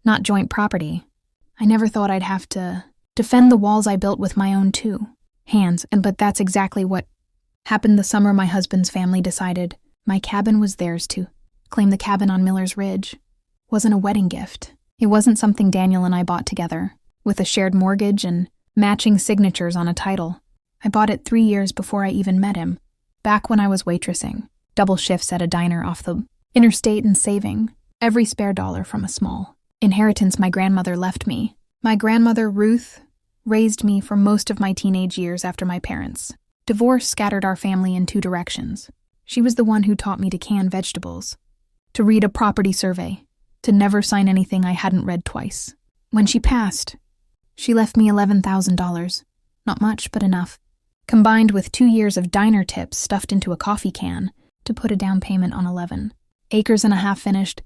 not joint property. I never thought I'd have to defend the walls I built with my own two hands, but that's exactly what happened the summer my husband's family decided my cabin was theirs to claim. The cabin on Miller's Ridge wasn't a wedding gift. It wasn't something Daniel and I bought together, with a shared mortgage and matching signatures on a title. I bought it 3 years before I even met him, back when I was waitressing, double shifts at a diner off the interstate and saving every spare dollar from a small inheritance my grandmother left me. My grandmother, Ruth, raised me for most of my teenage years after my parents. Divorce scattered our family in 2 directions. She was the one who taught me to can vegetables, to read a property survey, to never sign anything I hadn't read twice. When she passed, she left me $11,000. Not much, but enough. Combined with 2 years of diner tips stuffed into a coffee can to put a down payment on 11 acres and a half finished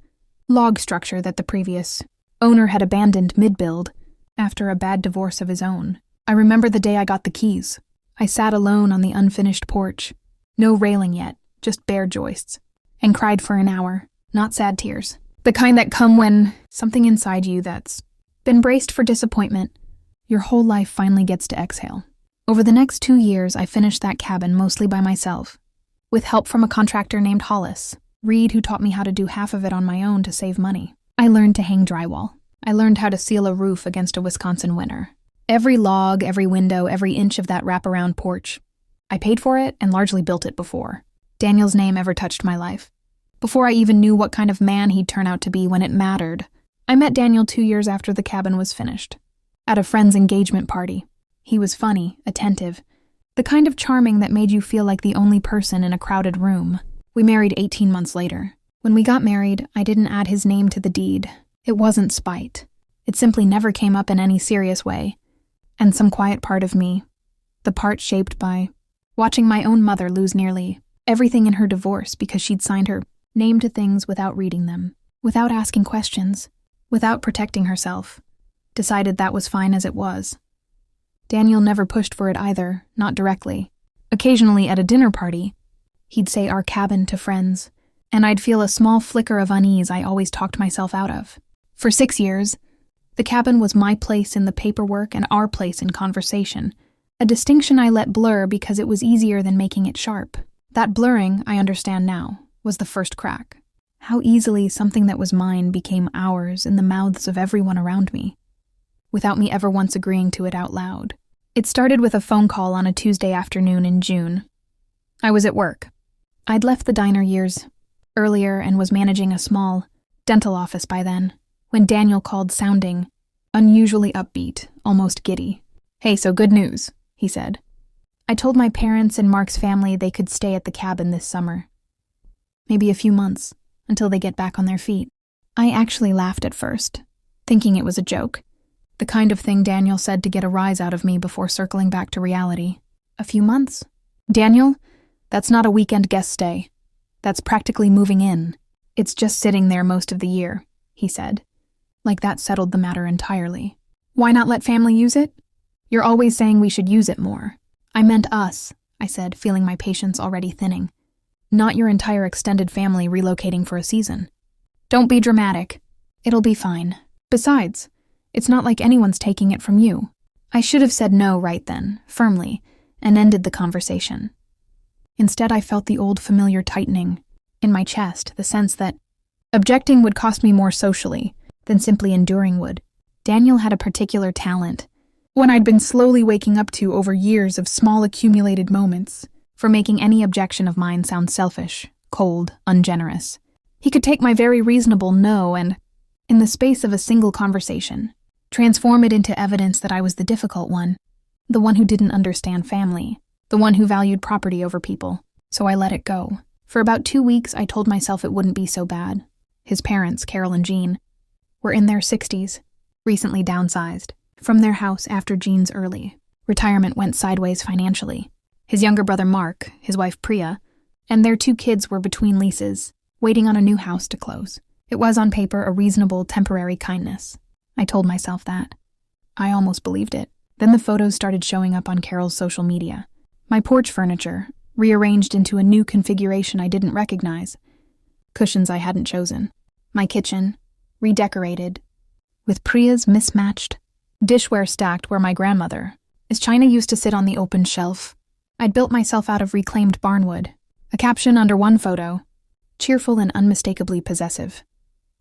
log structure that the previous owner had abandoned mid-build after a bad divorce of his own. I remember the day I got the keys. I sat alone on the unfinished porch, no railing yet, just bare joists, and cried for an hour. Not sad tears, the kind that come when something inside you that's been braced for disappointment, your whole life finally gets to exhale. Over the next 2 years, I finished that cabin mostly by myself, with help from a contractor named Hollis, Reed, who taught me how to do half of it on my own to save money. I learned to hang drywall. I learned how to seal a roof against a Wisconsin winter. Every log, every window, every inch of that wraparound porch. I paid for it and largely built it before Daniel's name ever touched my life. Before I even knew what kind of man he'd turn out to be when it mattered. I met Daniel 2 years after the cabin was finished, at a friend's engagement party. He was funny, attentive, the kind of charming that made you feel like the only person in a crowded room. We married 18 months later. When we got married, I didn't add his name to the deed. It wasn't spite. It simply never came up in any serious way. And some quiet part of me, the part shaped by watching my own mother lose nearly everything in her divorce because she'd signed her name to things without reading them, without asking questions, without protecting herself, decided that was fine as it was. Daniel never pushed for it either, not directly. Occasionally at a dinner party, he'd say our cabin to friends, and I'd feel a small flicker of unease I always talked myself out of. For 6 years, the cabin was my place in the paperwork and our place in conversation, a distinction I let blur because it was easier than making it sharp. That blurring, I understand now, was the first crack. How easily something that was mine became ours in the mouths of everyone around me, without me ever once agreeing to it out loud. It started with a phone call on a Tuesday afternoon in June. I was at work. I'd left the diner years earlier and was managing a small dental office by then, when Daniel called, sounding unusually upbeat, almost giddy. "Hey, so good news," he said. "I told my parents and Mark's family they could stay at the cabin this summer. Maybe a few months, until they get back on their feet." I actually laughed at first, thinking it was a joke. The kind of thing Daniel said to get a rise out of me before circling back to reality. A few months? "Daniel, that's not a weekend guest stay. That's practically moving in. It's just sitting there most of the year," he said. Like that settled the matter entirely. "Why not let family use it? You're always saying we should use it more." "I meant us," I said, feeling my patience already thinning. "Not your entire extended family relocating for a season." "Don't be dramatic. It'll be fine. Besides, it's not like anyone's taking it from you." I should have said no right then, firmly, and ended the conversation. Instead, I felt the old familiar tightening in my chest, the sense that objecting would cost me more socially than simply enduring would. Daniel had a particular talent, one I'd been slowly waking up to over years of small accumulated moments, for making any objection of mine sound selfish, cold, ungenerous. He could take my very reasonable no and, in the space of a single conversation, transform it into evidence that I was the difficult one, the one who didn't understand family, the one who valued property over people. So I let it go. For about 2 weeks, I told myself it wouldn't be so bad. His parents, Carol and Jean, were in their 60s, recently downsized from their house after Jean's early retirement went sideways financially. His younger brother Mark, his wife Priya, and their 2 kids were between leases, waiting on a new house to close. It was on paper a reasonable, temporary kindness. I told myself that. I almost believed it. Then the photos started showing up on Carol's social media. My porch furniture, rearranged into a new configuration I didn't recognize. Cushions I hadn't chosen. My kitchen, redecorated, with Priya's mismatched dishware stacked where my grandmother's china used to sit on the open shelf. I'd built myself out of reclaimed barnwood. A caption under one photo, cheerful and unmistakably possessive.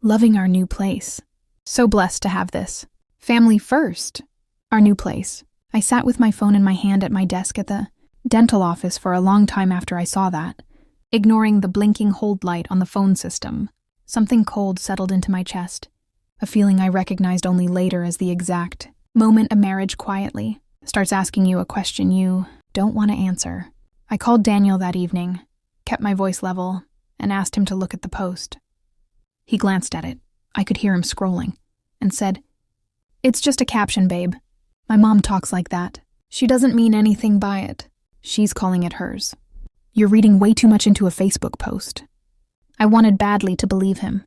Loving our new place. So blessed to have this. Family first. Our new place. I sat with my phone in my hand at my desk at the dental office for a long time after I saw that, ignoring the blinking hold light on the phone system. Something cold settled into my chest, a feeling I recognized only later as the exact moment a marriage quietly starts asking you a question you don't want to answer. I called Daniel that evening, kept my voice level, and asked him to look at the post. He glanced at it. I could hear him scrolling, and said, "It's just a caption, babe. My mom talks like that. She doesn't mean anything by it. She's calling it hers. You're reading way too much into a Facebook post." I wanted badly to believe him.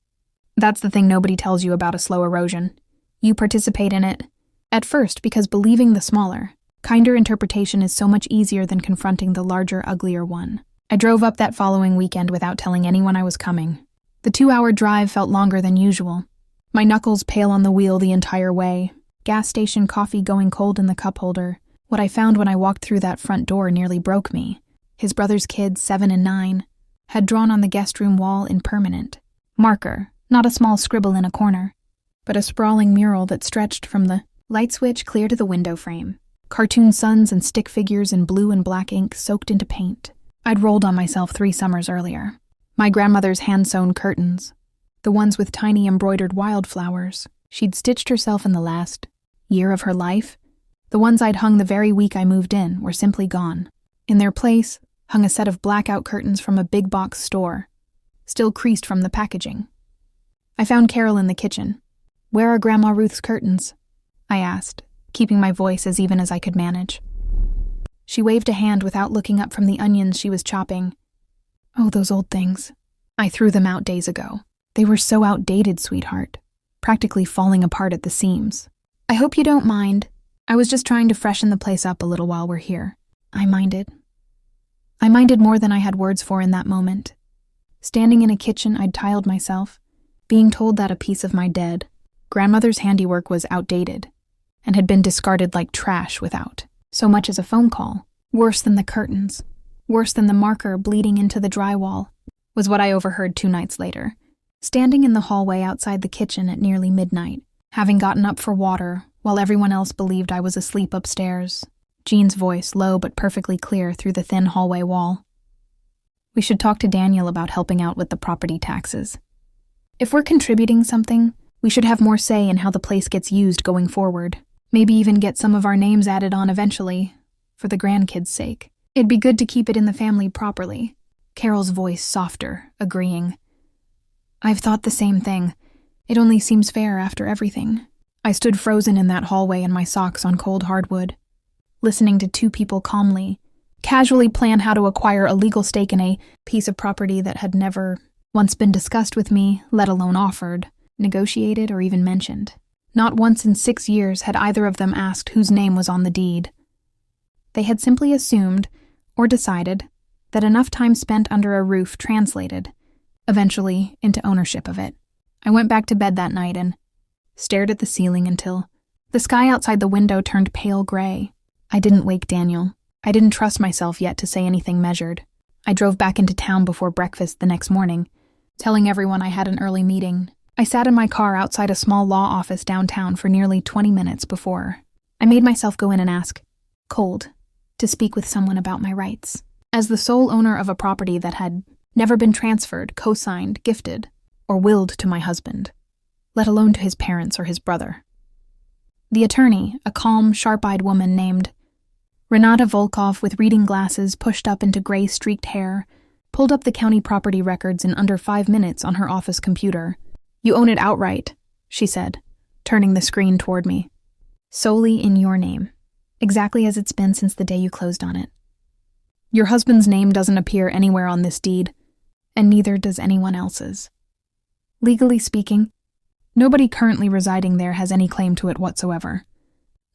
That's the thing nobody tells you about a slow erosion. You participate in it, at first because believing the smaller, kinder interpretation is so much easier than confronting the larger, uglier one. I drove up that following weekend without telling anyone I was coming. The 2-hour drive felt longer than usual. My knuckles pale on the wheel the entire way, gas station coffee going cold in the cup holder. What I found when I walked through that front door nearly broke me. His brother's kids, 7 and 9, had drawn on the guest room wall in permanent marker, not a small scribble in a corner, but a sprawling mural that stretched from the light switch clear to the window frame. Cartoon suns and stick figures in blue and black ink soaked into paint. I'd rolled on myself 3 summers earlier. My grandmother's hand-sewn curtains, the ones with tiny embroidered wildflowers she'd stitched herself in the last year of her life, the ones I'd hung the very week I moved in, were simply gone. In their place hung a set of blackout curtains from a big box store, still creased from the packaging. I found Carol in the kitchen. "Where are Grandma Ruth's curtains?" I asked, keeping my voice as even as I could manage. She waved a hand without looking up from the onions she was chopping. "Oh, those old things. I threw them out days ago. They were so outdated, sweetheart. Practically falling apart at the seams. I hope you don't mind. I was just trying to freshen the place up a little while we're here." I minded. I minded more than I had words for in that moment. Standing in a kitchen I'd tiled myself, being told that a piece of my dead grandmother's handiwork was outdated and had been discarded like trash without so much as a phone call. Worse than the curtains, worse than the marker bleeding into the drywall, was what I overheard 2 nights later, standing in the hallway outside the kitchen at nearly midnight, having gotten up for water while everyone else believed I was asleep upstairs. Jean's voice, low but perfectly clear through the thin hallway wall. "We should talk to Daniel about helping out with the property taxes. If we're contributing something, we should have more say in how the place gets used going forward. Maybe even get some of our names added on eventually, for the grandkids' sake. It'd be good to keep it in the family properly." Carol's voice softer, agreeing. "I've thought the same thing. It only seems fair after everything." I stood frozen in that hallway in my socks on cold hardwood, listening to 2 people calmly, casually plan how to acquire a legal stake in a piece of property that had never once been discussed with me, let alone offered, negotiated, or even mentioned. Not once in 6 years had either of them asked whose name was on the deed. They had simply assumed, or decided, that enough time spent under a roof translated, eventually, into ownership of it. I went back to bed that night and stared at the ceiling until the sky outside the window turned pale gray. I didn't wake Daniel. I didn't trust myself yet to say anything measured. I drove back into town before breakfast the next morning, telling everyone I had an early meeting. I sat in my car outside a small law office downtown for nearly 20 minutes before I made myself go in and ask, cold, to speak with someone about my rights. As the sole owner of a property that had never been transferred, co-signed, gifted, or willed to my husband, let alone to his parents or his brother. The attorney, a calm, sharp-eyed woman named Renata Volkov with reading glasses pushed up into gray-streaked hair, pulled up the county property records in under 5 minutes on her office computer. "You own it outright," she said, turning the screen toward me. "Solely in your name, exactly as it's been since the day you closed on it. Your husband's name doesn't appear anywhere on this deed, and neither does anyone else's. Legally speaking, nobody currently residing there has any claim to it whatsoever.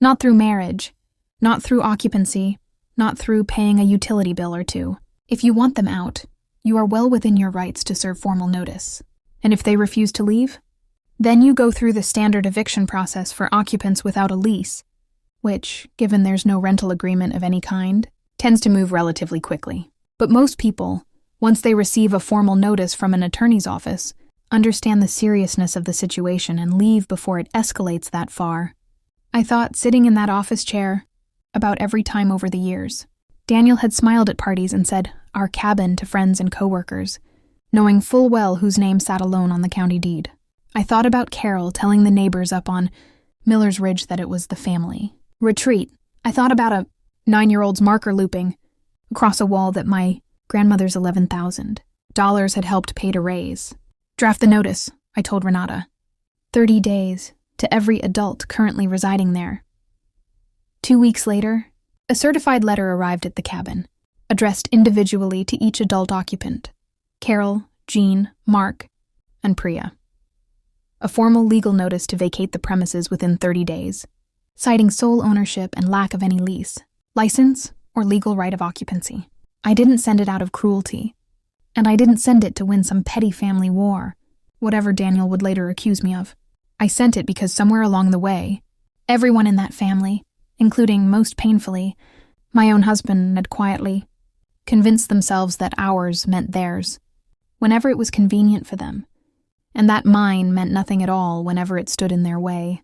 Not through marriage, not through occupancy, not through paying a utility bill or 2. If you want them out, you are well within your rights to serve formal notice. And if they refuse to leave, Then you go through the standard eviction process for occupants without a lease, which, given there's no rental agreement of any kind, tends to move relatively quickly. But most people, once they receive a formal notice from an attorney's office, understand the seriousness of the situation and leave before it escalates that far. I thought, sitting in that office chair, about every time over the years. Daniel had smiled at parties and said, "our cabin," to friends and coworkers, knowing full well whose name sat alone on the county deed. I thought about Carol telling the neighbors up on Miller's Ridge that it was the family retreat. I thought about a 9-year-old's marker looping across a wall that my grandmother's $11,000 had helped pay to raise. "Draft the notice," I told Renata. 30 days to every adult currently residing there. 2 weeks later, a certified letter arrived at the cabin, addressed individually to each adult occupant: Carol, Jean, Mark, and Priya. A formal legal notice to vacate the premises within 30 days, citing sole ownership and lack of any lease, license, or legal right of occupancy. I didn't send it out of cruelty, and I didn't send it to win some petty family war, whatever Daniel would later accuse me of. I sent it because somewhere along the way, everyone in that family, including, most painfully, my own husband, had quietly convinced themselves that ours meant theirs, whenever it was convenient for them, and that mine meant nothing at all whenever it stood in their way.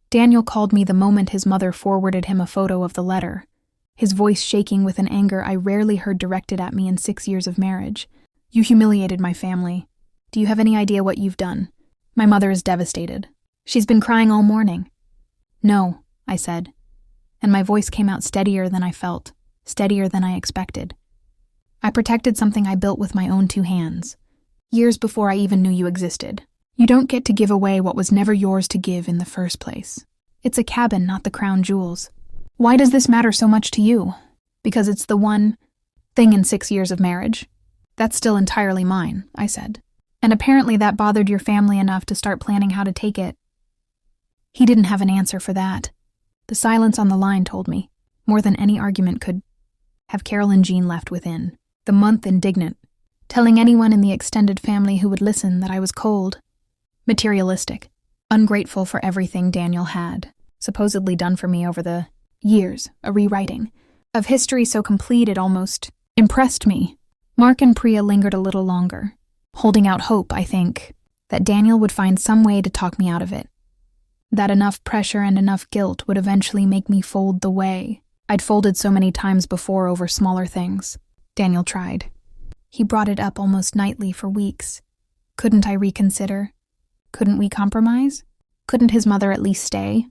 Daniel called me the moment his mother forwarded him a photo of the letter, his voice shaking with an anger I rarely heard directed at me in 6 years of marriage. "You humiliated my family. Do you have any idea what you've done? My mother is devastated. She's been crying all morning." "No," I said, and my voice came out steadier than I felt, steadier than I expected. "I protected something I built with my own 2 hands. Years before I even knew you existed. You don't get to give away what was never yours to give in the first place. It's a cabin, not the crown jewels. Why does this matter so much to you? Because it's the one thing in 6 years of marriage? That's still entirely mine," I said. "And apparently that bothered your family enough to start planning how to take it." He didn't have an answer for that. The silence on the line told me, more than any argument could, have Carol and Jean left within. The month indignant, telling anyone in the extended family who would listen that I was cold, materialistic, ungrateful for everything Daniel had supposedly done for me over the years, a rewriting of history so complete it almost impressed me. Mark and Priya lingered a little longer, holding out hope, I think, that Daniel would find some way to talk me out of it, that enough pressure and enough guilt would eventually make me fold the way I'd folded so many times before over smaller things. Daniel tried. He brought it up almost nightly for weeks. Couldn't I reconsider? Couldn't we compromise? Couldn't his mother at least stay?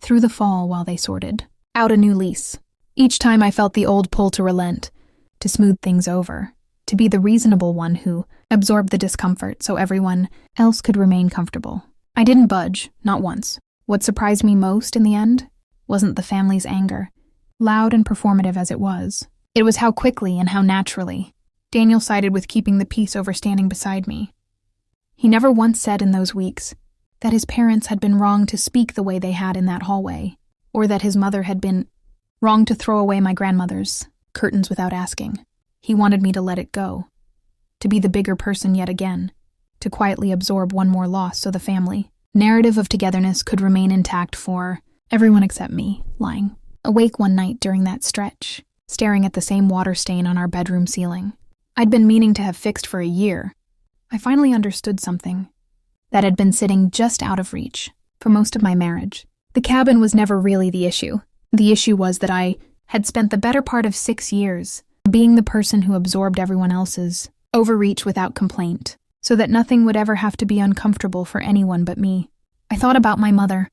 Through the fall while they sorted out a new lease. Each time I felt the old pull to relent, to smooth things over, to be the reasonable one who absorbed the discomfort so everyone else could remain comfortable. I didn't budge, not once. What surprised me most in the end wasn't the family's anger, loud and performative as it was. It was how quickly and how naturally Daniel sided with keeping the peace over standing beside me. He never once said in those weeks that his parents had been wrong to speak the way they had in that hallway, or that his mother had been wrong to throw away my grandmother's curtains without asking. He wanted me to let it go, to be the bigger person yet again, to quietly absorb one more loss so the family narrative of togetherness could remain intact for everyone except me, lying awake one night during that stretch, staring at the same water stain on our bedroom ceiling I'd been meaning to have fixed for a year. I finally understood something that had been sitting just out of reach for most of my marriage. The cabin was never really the issue. The issue was that I had spent the better part of 6 years being the person who absorbed everyone else's overreach without complaint, so that nothing would ever have to be uncomfortable for anyone but me. I thought about my mother,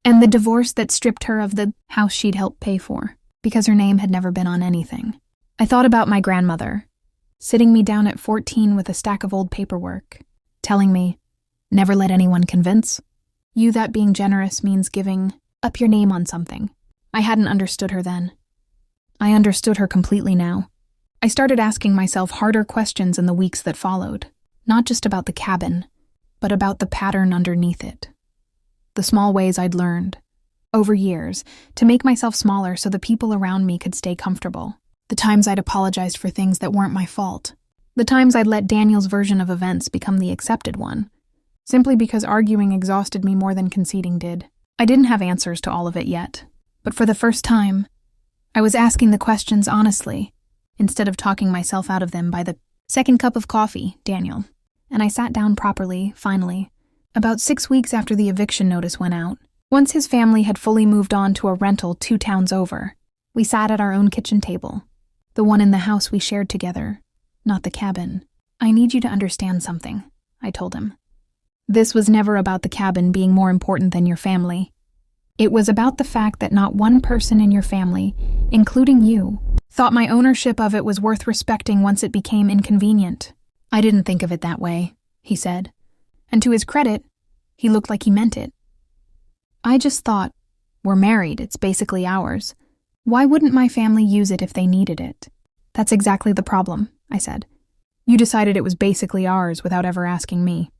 and the divorce that stripped her of the house she'd helped pay for, because her name had never been on anything. I thought about my grandmother, sitting me down at 14 with a stack of old paperwork, telling me, "Never let anyone convince you that being generous means giving up your name on something." I hadn't understood her then. I understood her completely now. I started asking myself harder questions in the weeks that followed, not just about the cabin, but about the pattern underneath it. The small ways I'd learned, over years, to make myself smaller so the people around me could stay comfortable. The times I'd apologized for things that weren't my fault. The times I'd let Daniel's version of events become the accepted one. simply because arguing exhausted me more than conceding did. I didn't have answers to all of it yet, but for the first time, I was asking the questions honestly, instead of talking myself out of them by the second cup of coffee, Daniel. And I sat down properly, finally, about 6 weeks after the eviction notice went out. Once his family had fully moved on to a rental 2 towns over, we sat at our own kitchen table, the one in the house we shared together, not the cabin. I need you to understand something, I told him. This was never about the cabin being more important than your family. It was about the fact that not one person in your family, including you, thought my ownership of it was worth respecting once it became inconvenient. I didn't think of it that way, he said. And to his credit, he looked like he meant it. I just thought, we're married, it's basically ours. Why wouldn't my family use it if they needed it? That's exactly the problem, I said. You decided it was basically ours without ever asking me.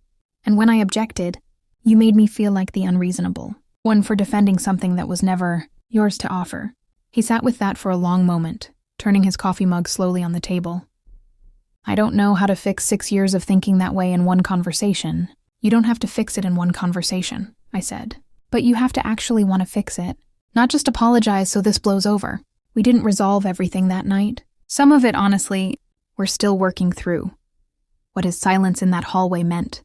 And when I objected, you made me feel like the unreasonable one for defending something that was never yours to offer. He sat with that for a long moment, turning his coffee mug slowly on the table. I don't know how to fix 6 years of thinking that way in one conversation. You don't have to fix it in one conversation, I said. But you have to actually want to fix it. Not just apologize so this blows over. We didn't resolve everything that night. Some of it, honestly, we're still working through. What his silence in that hallway meant.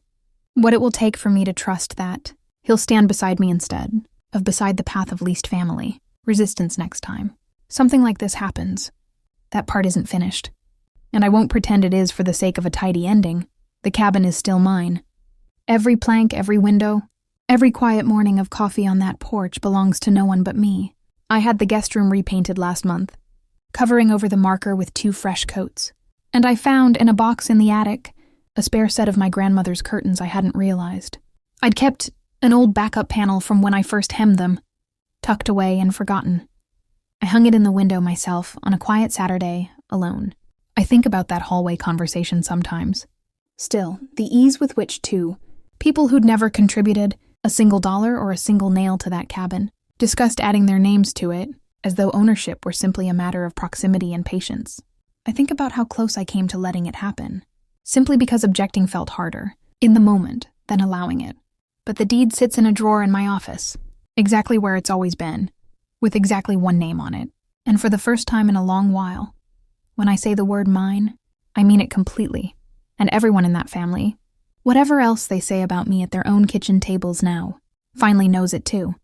What it will take for me to trust that he'll stand beside me instead of beside the path of least family. Resistance next time. Something like this happens. That part isn't finished. And I won't pretend it is for the sake of a tidy ending. The cabin is still mine. Every plank, every window, every quiet morning of coffee on that porch belongs to no one but me. I had the guest room repainted last month, covering over the marker with 2 fresh coats. And I found, in a box in the attic, a spare set of my grandmother's curtains I hadn't realized. I'd kept an old backup panel from when I first hemmed them, tucked away and forgotten. I hung it in the window myself on a quiet Saturday, alone. I think about that hallway conversation sometimes. Still, the ease with which people who'd never contributed a single dollar or a single nail to that cabin discussed adding their names to it, as though ownership were simply a matter of proximity and patience. I think about how close I came to letting it happen, simply because objecting felt harder, in the moment, than allowing it. But the deed sits in a drawer in my office, exactly where it's always been, with exactly one name on it. And for the first time in a long while, when I say the word mine, I mean it completely. And everyone in that family, whatever else they say about me at their own kitchen tables now, finally knows it too.